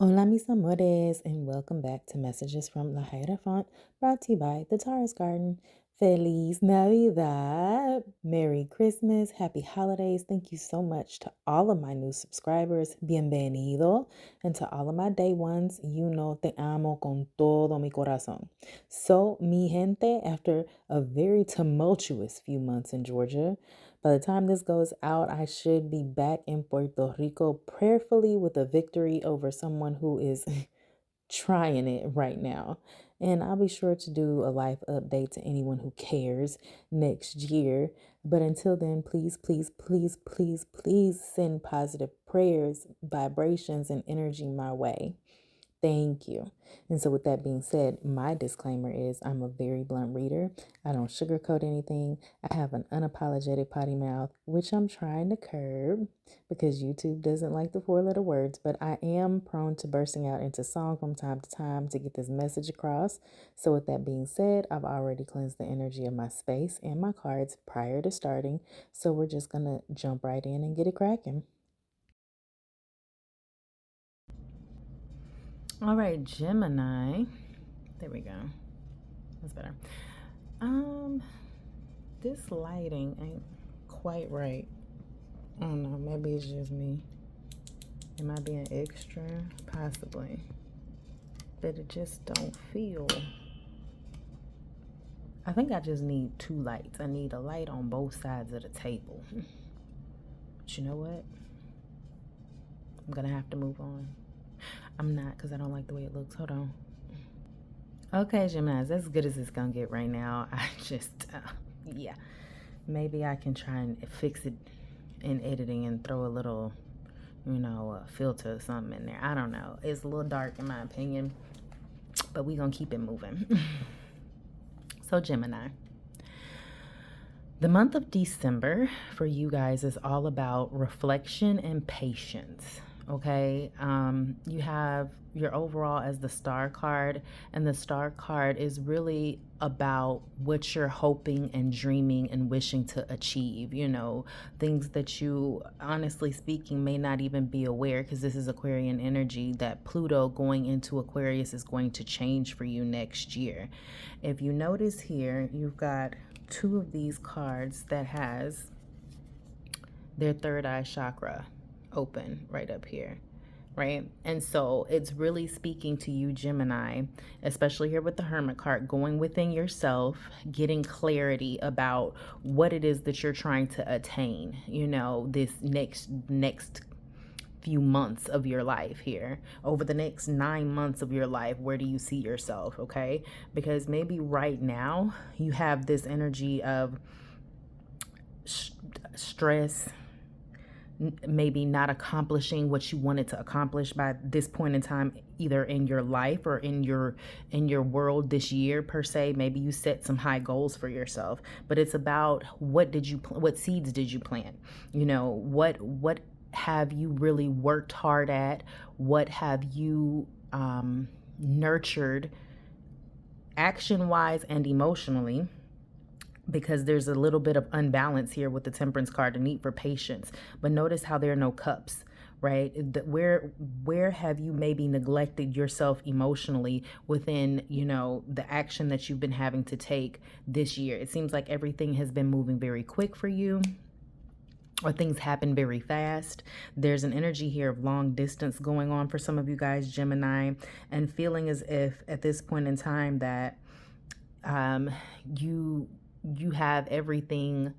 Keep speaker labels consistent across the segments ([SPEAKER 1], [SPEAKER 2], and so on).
[SPEAKER 1] Hola mis amores, and welcome back to Messages from Lahierophant, brought to you by the Taurus Garden. Feliz Navidad, Merry Christmas, Happy Holidays. Thank you so much to all of my new subscribers, bienvenido, and to all of my day ones, you know te amo con todo mi corazón. So, mi gente, after a very tumultuous few months in Georgia, by the time this goes out, I should be back in Puerto Rico prayerfully with a victory over someone who is trying it right now. And I'll be sure to do a life update to anyone who cares next year. But until then, please, please, please, please, please send positive prayers, vibrations, and energy my way. Thank you. And so, with that being said, my disclaimer is I'm a very blunt reader. I don't sugarcoat anything. I have an unapologetic potty mouth, which I'm trying to curb because YouTube doesn't like the four-letter words. But I am prone to bursting out into song from time to time to get this message across. So, with that being said, I've already cleansed the energy of my space and my cards prior to starting. So, we're just going to jump right in and get it cracking. All right, Gemini. There we go. That's better. This lighting ain't quite right. I don't know. Maybe it's just me. Am I being extra? Possibly. But it just don't feel. I think I just need two lights. I need a light on both sides of the table. But you know what? I'm gonna have to move on. I'm not, because I don't like the way it looks. Hold on. Okay, Gemini, that's as good as it's gonna get right now. I just, yeah. Maybe I can try and fix it in editing and throw a little, filter or something in there. I don't know. It's a little dark in my opinion, but we're gonna keep it moving. So, Gemini. The month of December for you guys is all about reflection and patience. Okay, you have your overall as the star card, and the star card is really about what you're hoping and dreaming and wishing to achieve. Things that you, honestly speaking, may not even be aware, because this is Aquarian energy, that Pluto going into Aquarius is going to change for you next year. If you notice here, you've got two of these cards that has their third eye chakra open right up here, right? And so it's really speaking to you, Gemini, especially here with the Hermit card, going within yourself, getting clarity about what it is that you're trying to attain, this next few months of your life here. Over the next 9 months of your life, where do you see yourself? Okay, because maybe right now you have this energy of stress, maybe not accomplishing what you wanted to accomplish by this point in time, either in your life or in your world this year per se. Maybe you set some high goals for yourself, but it's about what seeds did you plant? What have you really worked hard at? What have you nurtured action wise and emotionally? Because there's a little bit of unbalance here with the Temperance card, the need for patience. But notice how there are no cups, right? Where have you maybe neglected yourself emotionally within, the action that you've been having to take this year? It seems like everything has been moving very quick for you, or things happen very fast. There's an energy here of long distance going on for some of you guys, Gemini, and feeling as if at this point in time that you have everything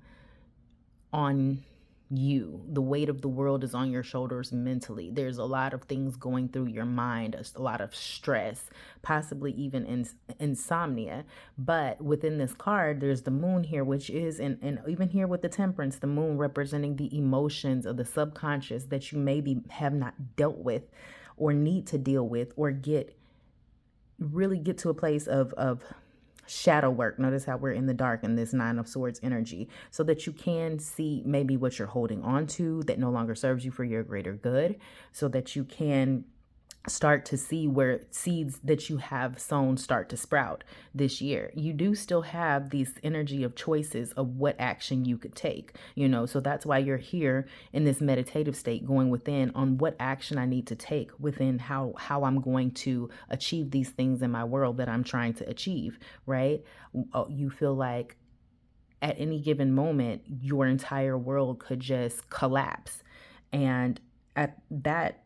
[SPEAKER 1] on you. The weight of the world is on your shoulders mentally. There's a lot of things going through your mind, a lot of stress, possibly even insomnia. But within this card, there's the moon here, which is, and even here with the Temperance, the moon representing the emotions of the subconscious that you maybe have not dealt with or need to deal with, or really get to a place of shadow work. Notice how we're in the dark in this Nine of Swords energy, so that you can see maybe what you're holding on to that no longer serves you for your greater good, so that you can start to see where seeds that you have sown start to sprout this year. You do still have this energy of choices of what action you could take, so that's why you're here in this meditative state, going within on what action I need to take within how I'm going to achieve these things in my world that I'm trying to achieve, right? You feel like at any given moment your entire world could just collapse, and at that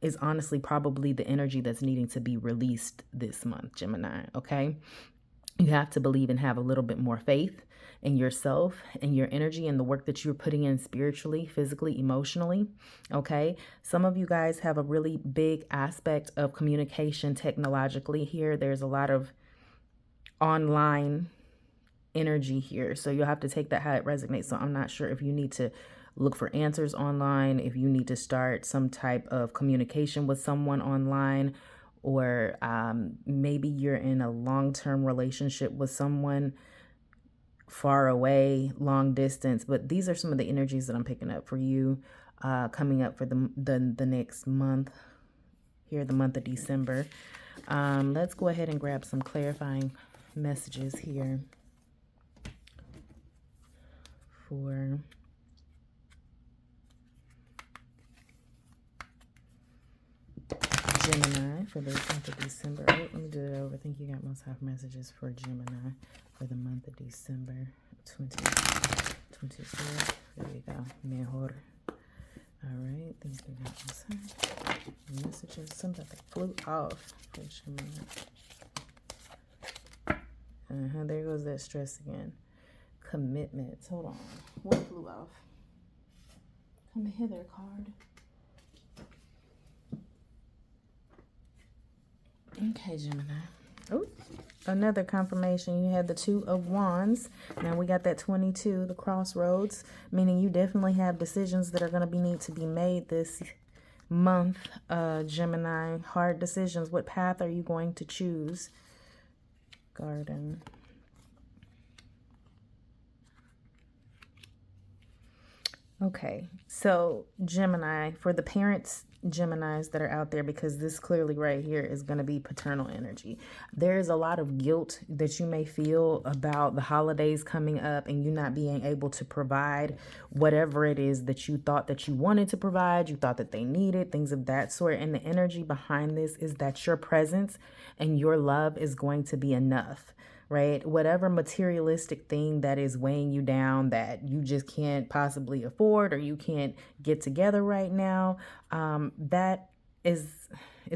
[SPEAKER 1] is honestly probably the energy that's needing to be released this month, Gemini, okay? You have to believe and have a little bit more faith in yourself and your energy and the work that you're putting in spiritually, physically, emotionally, okay? Some of you guys have a really big aspect of communication technologically here. There's a lot of online energy here, so you'll have to take that how it resonates. So I'm not sure if you need to look for answers online, if you need to start some type of communication with someone online, or maybe you're in a long-term relationship with someone far away, long distance. But these are some of the energies that I'm picking up for you coming up for the next month here, the month of December. Let's go ahead and grab some clarifying messages here for Gemini for the month of December. Oh, let me do it over. I think you got most half messages for Gemini for the month of December 2024. There you go. Mejor. All right. I think we got most messages. Something that flew off for Gemini. There goes that stress again. Commitments. Hold on. What flew off? Come hither, card. Okay, Gemini. Oh, another confirmation. You had the 2 of Wands. Now we got that 22, the crossroads, meaning you definitely have decisions that are going to need to be made this month, Gemini. Hard decisions. What path are you going to choose? Garden. Okay, so Gemini, for the parents, Geminis that are out there, because this clearly right here is going to be paternal energy. There is a lot of guilt that you may feel about the holidays coming up and you not being able to provide whatever it is that you thought that you wanted to provide, you thought that they needed, things of that sort. And the energy behind this is that your presence and your love is going to be enough. Right? Whatever materialistic thing that is weighing you down that you just can't possibly afford or you can't get together right now, it's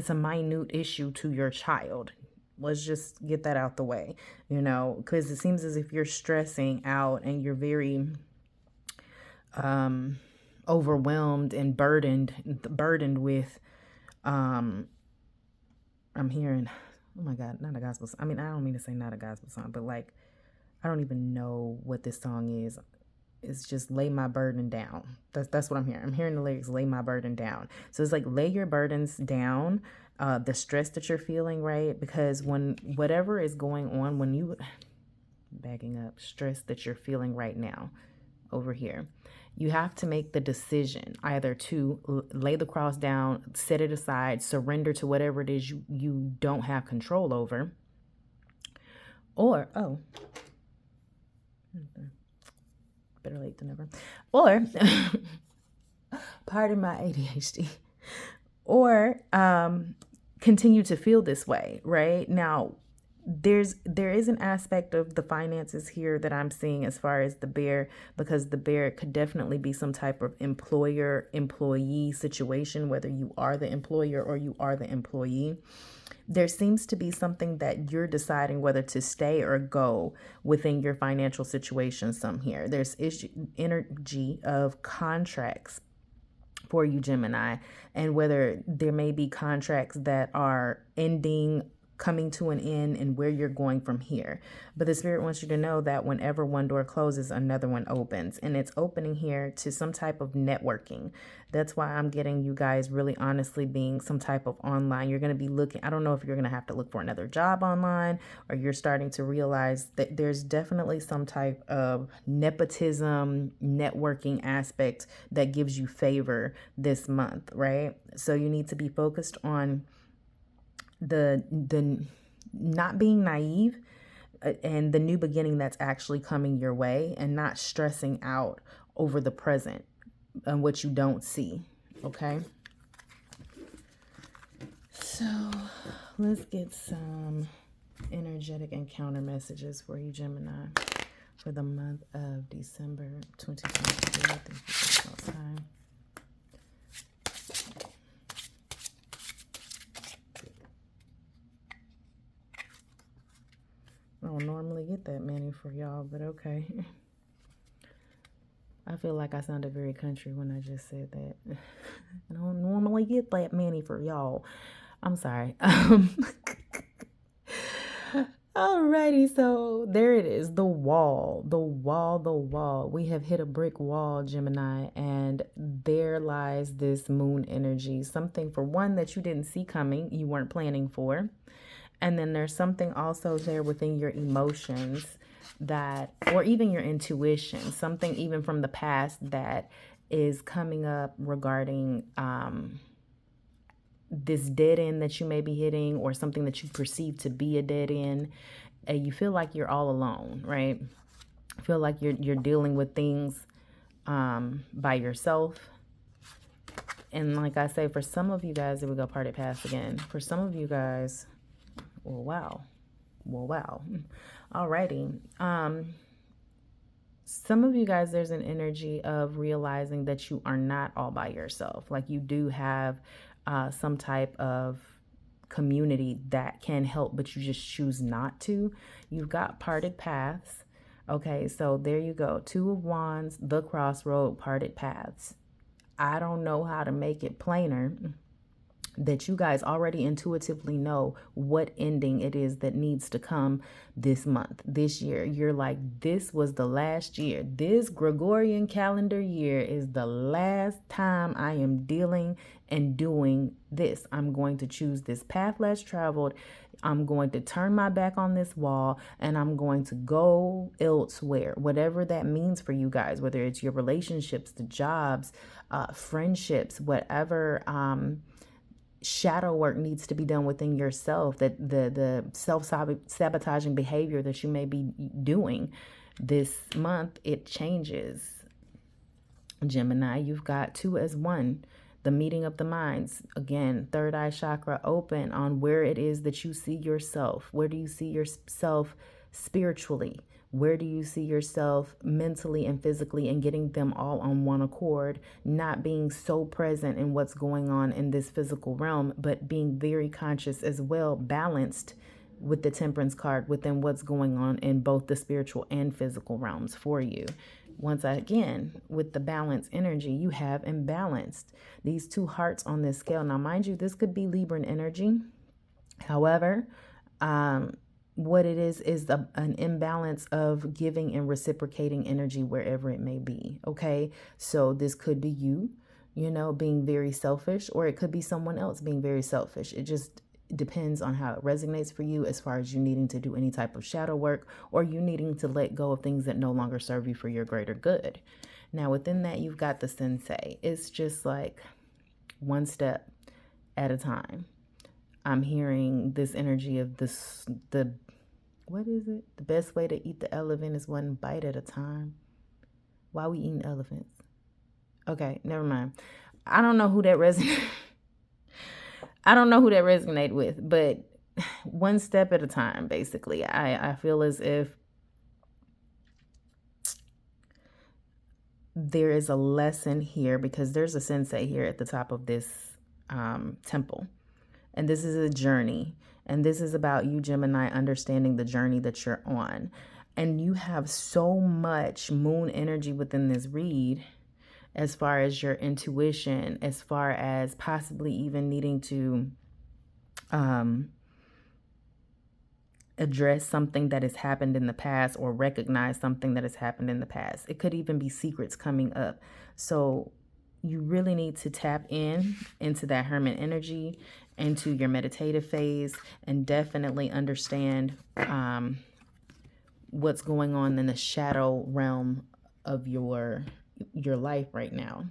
[SPEAKER 1] a minute issue to your child. Let's just get that out the way, because it seems as if you're stressing out and you're very overwhelmed and burdened with I'm hearing, oh my God, not a gospel song. I mean, I don't mean to say not a gospel song, but like, I don't even know what this song is. It's just lay my burden down. That's what I'm hearing. I'm hearing the lyrics, lay my burden down. So it's like, lay your burdens down, the stress that you're feeling, right? Because when whatever is going on, when you, backing up, stress that you're feeling right now over here, you have to make the decision either to lay the cross down, set it aside, surrender to whatever it is you don't have control over, or, better late than never, or, pardon my ADHD, or continue to feel this way, right? Now, there is an aspect of the finances here that I'm seeing as far as the bear, because the bear could definitely be some type of employer-employee situation, whether you are the employer or you are the employee. There seems to be something that you're deciding whether to stay or go within your financial situation some here. There's energy of contracts for you, Gemini, and whether there may be contracts that are ending, coming to an end, and where you're going from here. But the spirit wants you to know that whenever one door closes, another one opens, and it's opening here to some type of networking. That's why I'm getting you guys really honestly being some type of online. You're going to be looking, I don't know if you're going to have to look for another job online, or you're starting to realize that there's definitely some type of nepotism, networking aspect that gives you favor this month, right? So you need to be focused on the not being naive, and the new beginning that's actually coming your way, and not stressing out over the present and what you don't see. Okay. So let's get some energetic encounter messages for you, Gemini, for the month of December 2023. Thank you for this time. I don't normally get that many for y'all, but okay. I feel like I sounded very country when I just said that. I don't normally get that many for y'all. I'm sorry. Alrighty, so there it is. The wall. We have hit a brick wall, Gemini, and there lies this moon energy. Something, for one, that you didn't see coming, you weren't planning for. And then there's something also there within your emotions that, or even your intuition, something even from the past that is coming up regarding this dead end that you may be hitting, or something that you perceive to be a dead end. And you feel like you're all alone, right? Feel like you're dealing with things by yourself. And like I say, for some of you guys, there we go, parted past again. For some of you guys, well, wow. Alrighty. Some of you guys, there's an energy of realizing that you are not all by yourself. Like you do have some type of community that can help, but you just choose not to. You've got parted paths. Okay, so there you go. Two of Wands, the crossroad, parted paths. I don't know how to make it plainer that you guys already intuitively know what ending it is that needs to come this month, this year. You're like, this was the last year. This Gregorian calendar year is the last time I am dealing and doing this. I'm going to choose this path less traveled. I'm going to turn my back on this wall, and I'm going to go elsewhere, whatever that means for you guys, whether it's your relationships, the jobs, friendships, whatever, shadow work needs to be done within yourself, that the self-sabotaging behavior that you may be doing this month, it changes. Gemini, you've got 2 as 1, the meeting of the minds. Again, third eye chakra open on where it is that you see yourself. Where do you see yourself spiritually? Where do you see yourself mentally and physically, and getting them all on one accord, not being so present in what's going on in this physical realm, but being very conscious as well, balanced with the Temperance card within what's going on in both the spiritual and physical realms for you. Once again, with the balance energy, you have imbalanced these 2 hearts on this scale. Now, mind you, this could be Libran energy. However, what it is an imbalance of giving and reciprocating energy wherever it may be. Okay, so this could be you being very selfish, or it could be someone else being very selfish. It just depends on how it resonates for you, as far as you needing to do any type of shadow work, or you needing to let go of things that no longer serve you for your greater good. Now, within that, you've got the sensei. It's just like one step at a time. I'm hearing this energy of what is it? The best way to eat the elephant is one bite at a time. Why we eating elephants? Okay, never mind. I don't know who that resonated with, but one step at a time, basically. I feel as if there is a lesson here, because there's a sensei here at the top of this temple. And this is a journey. And this is about you, Gemini, understanding the journey that you're on. And you have so much moon energy within this read, as far as your intuition, as far as possibly even needing to address something that has happened in the past, or recognize something that has happened in the past. It could even be secrets coming up. So you really need to tap into that Hermit energy, into your meditative phase, and definitely understand what's going on in the shadow realm of your life right now.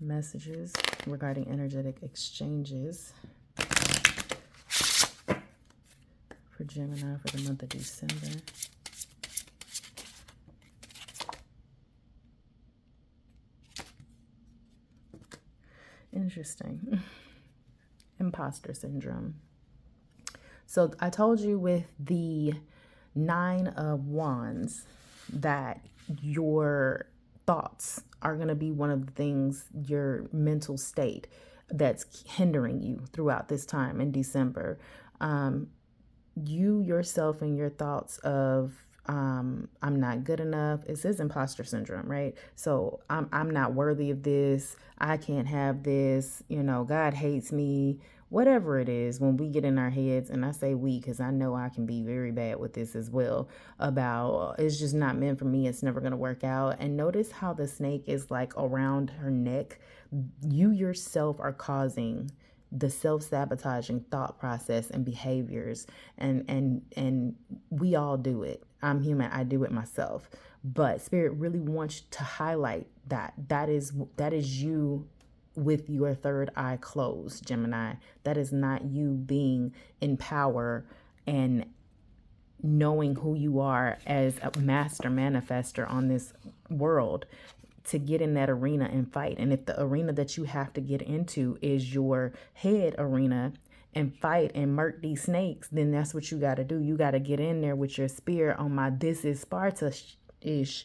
[SPEAKER 1] Messages regarding energetic exchanges. Gemini for the month of December. Interesting. Imposter syndrome. So I told you with the 9 of Wands that your thoughts are going to be one of the things, your mental state that's hindering you throughout this time in December. You yourself and your thoughts of I'm not good enough. It says imposter syndrome, right? So I'm not worthy of this. I can't have this. You know, God hates me. Whatever it is, when we get in our heads, and I say we because I know I can be very bad with this as well, about it's just not meant for me. It's never going to work out. And notice how the snake is like around her neck. You yourself are causing the self-sabotaging thought process and behaviors, and we all do it. I'm human. I do it myself. But Spirit really wants to highlight that is you with your third eye closed, Gemini. That is not you being in power and knowing who you are as a master manifester on this world, to get in that arena and fight. And if the arena that you have to get into is your head arena and fight and murk these snakes, then that's what you got to do. You got to get in there with your spear on my this is Sparta-ish,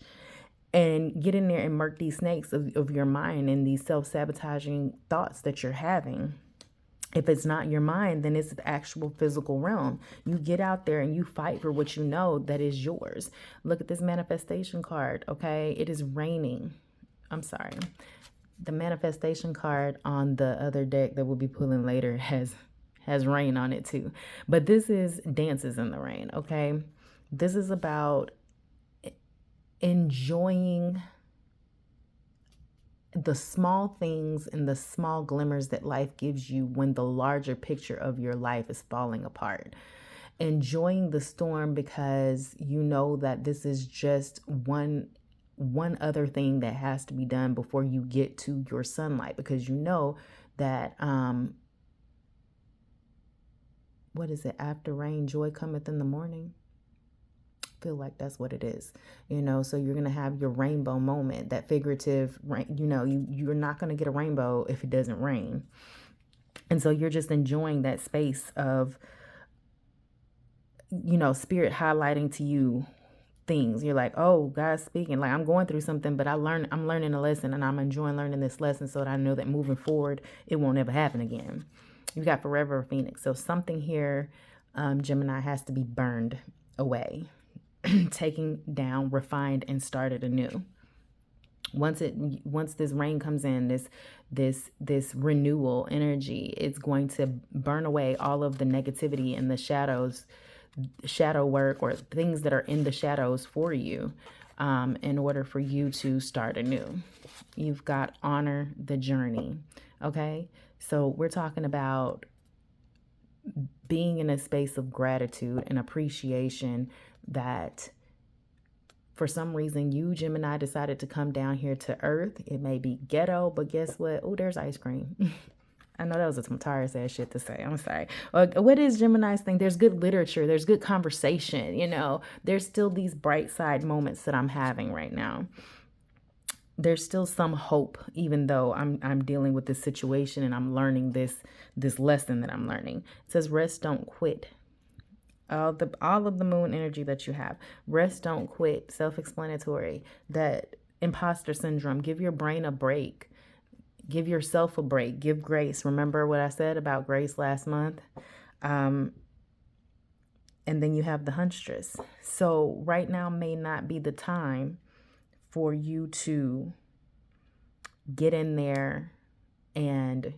[SPEAKER 1] and get in there and murk these snakes of your mind and these self-sabotaging thoughts that you're having. If it's not your mind, then it's the actual physical realm. You get out there and you fight for what you know that is yours. Look at this manifestation card, okay? It is raining. I'm sorry. The manifestation card on the other deck that we'll be pulling later has rain on it too. But this is dances in the rain, okay? This is about enjoying the small things and the small glimmers that life gives you when the larger picture of your life is falling apart. Enjoying the storm because you know that this is just one other thing that has to be done before you get to your sunlight, because you know that what is it, after rain joy cometh in the morning. Feel like that's what it is, so you're gonna have your rainbow moment, that figurative rain. You're not gonna get a rainbow if it doesn't rain, and so you're just enjoying that space of Spirit highlighting to you things. You're like, oh, God's speaking, like I'm going through something, but I'm learning a lesson, and I'm enjoying learning this lesson so that I know that moving forward it won't ever happen again. You got Forever Phoenix. So something here, Gemini, has to be burned away, taken down, refined, and started anew. Once this rain comes in, this renewal energy, it's going to burn away all of the negativity and the shadow work, or things that are in the shadows for you, in order for you to start anew. You've got honor the journey. Okay, so we're talking about being in a space of gratitude and appreciation that for some reason you, Gemini, decided to come down here to Earth. It may be ghetto, but guess what? Oh, there's ice cream. I know that was some tired ass shit to say. I'm sorry. What is Gemini's thing? There's good literature. There's good conversation. There's still these bright side moments that I'm having right now. There's still some hope, even though I'm dealing with this situation and I'm learning this lesson that I'm learning. It says, rest, don't quit. All of the moon energy that you have. Rest, don't quit. Self-explanatory. That imposter syndrome. Give your brain a break. Give yourself a break. Give grace. Remember what I said about grace last month? And then you have the huntress. So right now may not be the time for you to get in there and,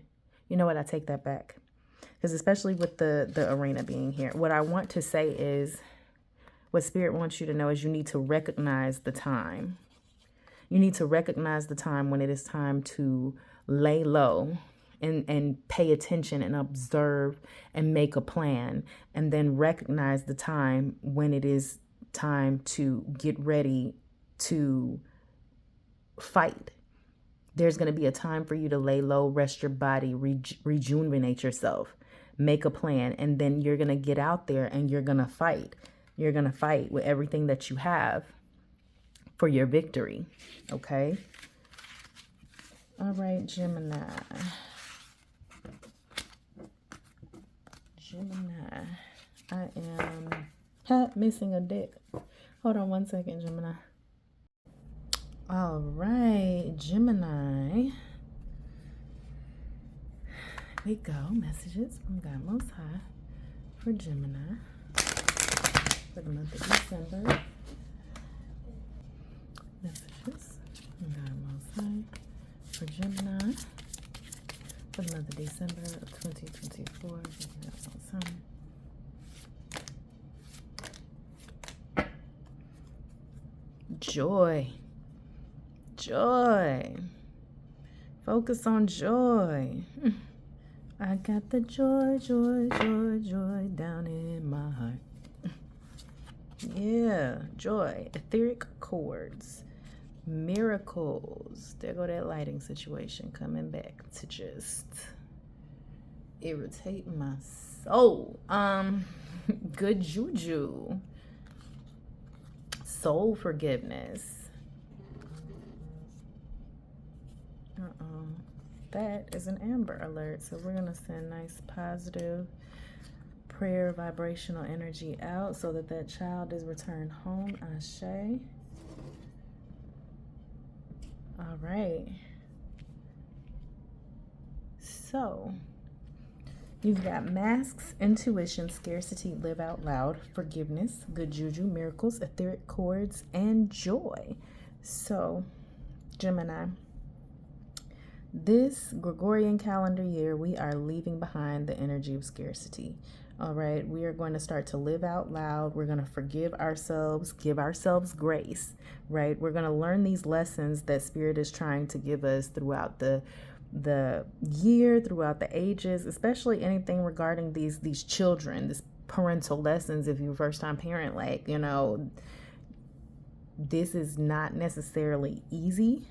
[SPEAKER 1] you know what, I take that back. Because especially with the arena being here, what I want to say is, what Spirit wants you to know is you need to recognize the time. You need to recognize the time when it is time to lay low and pay attention and observe and make a plan, and then recognize the time when it is time to get ready to fight. There's going to be a time for you to lay low, rest your body, rejuvenate yourself, make a plan, and then you're going to get out there and you're going to fight. You're going to fight with everything that you have for your victory. Okay. All right, Gemini. Gemini. I am missing a deck. Hold on one second, Gemini. All right, Gemini. Here we go. Messages from God Most High for Gemini for the month of December. Messages from God Most High for Gemini for the month of December of 2024. God Most High. Joy. Joy. Focus on joy. I got the joy, joy, joy, joy down in my heart. Yeah, joy. Etheric chords. Miracles. There go that lighting situation coming back to just irritate my soul. Good juju. Soul forgiveness. That is an Amber alert. So we're going to send nice positive prayer vibrational energy out so that that child is returned home. Ashe. All right. So you've got masks, intuition, scarcity, live out loud, forgiveness, good juju, miracles, etheric chords, and joy. So, Gemini, this Gregorian calendar year, we are leaving behind the energy of scarcity. All right, we are going to start to live out loud. We're going to forgive ourselves, give ourselves grace, right? We're going to learn these lessons that Spirit is trying to give us throughout the year, throughout the ages, especially anything regarding these children, this parental lessons. If you're a first-time parent, like, you know, this is not necessarily easy.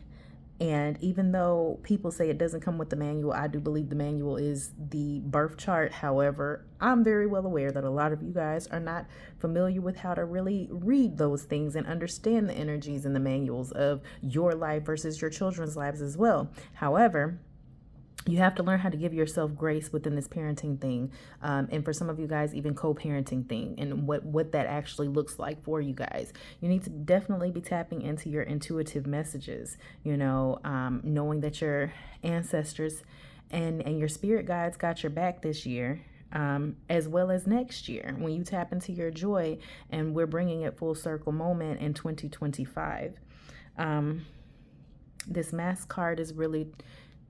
[SPEAKER 1] And even though people say it doesn't come with the manual, I do believe the manual is the birth chart. However, I'm very well aware that a lot of you guys are not familiar with how to really read those things and understand the energies and the manuals of your life versus your children's lives as well. However, you have to learn how to give yourself grace within this parenting thing. And for some of you guys, even co-parenting thing, and what that actually looks like for you guys. You need to definitely be tapping into your intuitive messages, you know, knowing that your ancestors and your spirit guides got your back this year. As well as next year, when you tap into your joy, and we're bringing it full circle moment in 2025. This mask card is really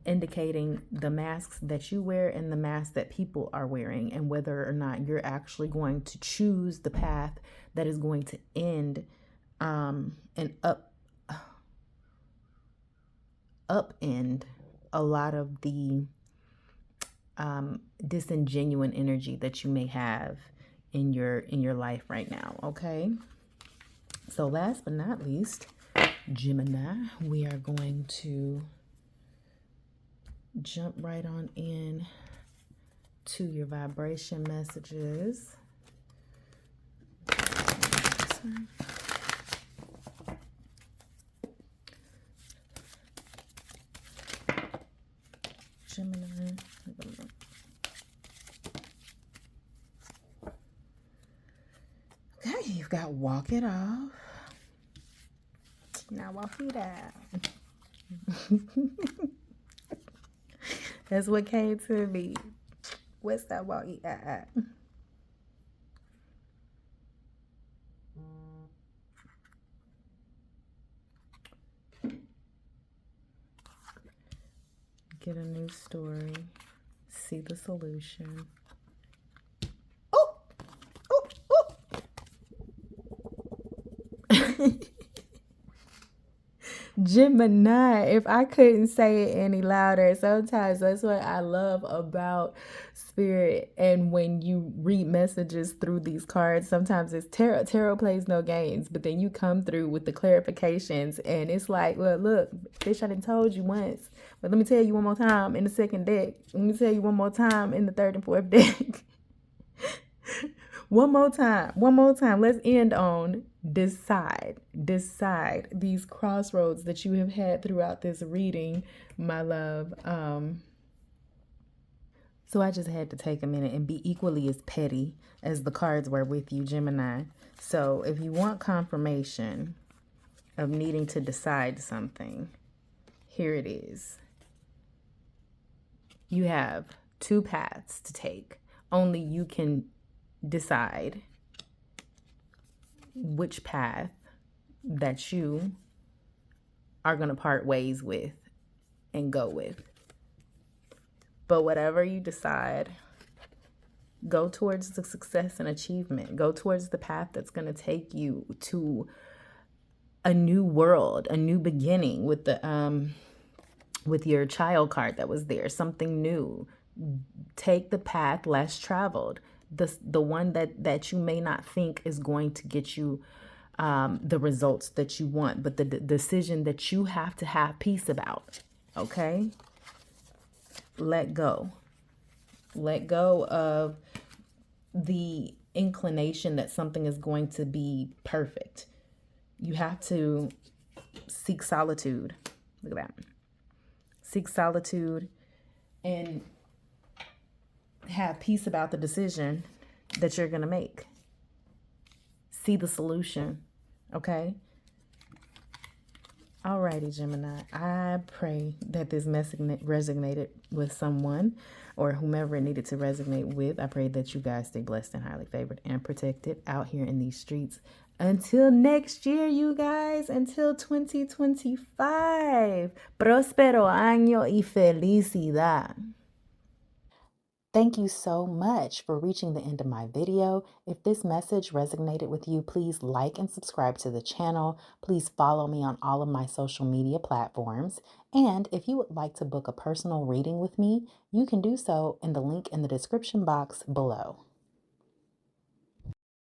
[SPEAKER 1] indicating the masks that you wear and the masks that people are wearing, and whether or not you're actually going to choose the path that is going to end and upend a lot of the disingenuine energy that you may have in your life right now. Okay, so last but not least, Gemini, we are going to jump right on in to your vibration messages. Gemini. Okay, you've got walk it off. Now walk it out. That's what came to me. What's that walk it out? Get a new story. See the solution. Oh! Oh! Oh! Gemini, if I couldn't say it any louder, sometimes that's what I love about Spirit. And when you read messages through these cards, sometimes it's tarot. Tarot plays no games, but then you come through with the clarifications, and it's like, well, look, bitch, I done told you once. But let me tell you one more time in the second deck. Let me tell you one more time in the third and fourth deck. One more time. One more time. Let's end on decide. Decide these crossroads that you have had throughout this reading, my love. So I just had to take a minute and be equally as petty as the cards were with you, Gemini. So if you want confirmation of needing to decide something, here it is. You have two paths to take. Only you can decide which path that you are going to part ways with and go with. But whatever you decide, go towards the success and achievement. Go towards the path that's going to take you to a new world, a new beginning with the with your child card that was there, something new. Take the path less traveled, the one that you may not think is going to get you the results that you want, but the decision that you have to have peace about. Okay? Let go. Let go of the inclination that something is going to be perfect. You have to seek solitude. Look at that. Seek solitude and have peace about the decision that you're going to make. See the solution. Okay? Alrighty, Gemini. I pray that this message resonated with someone or whomever it needed to resonate with. I pray that you guys stay blessed and highly favored and protected out here in these streets. Until next year, you guys. Until 2025. Próspero año y felicidad. Thank you so much for reaching the end of my video. If this message resonated with you, please like and subscribe to the channel. Please follow me on all of my social media platforms. And if you would like to book a personal reading with me, you can do so in the link in the description box below.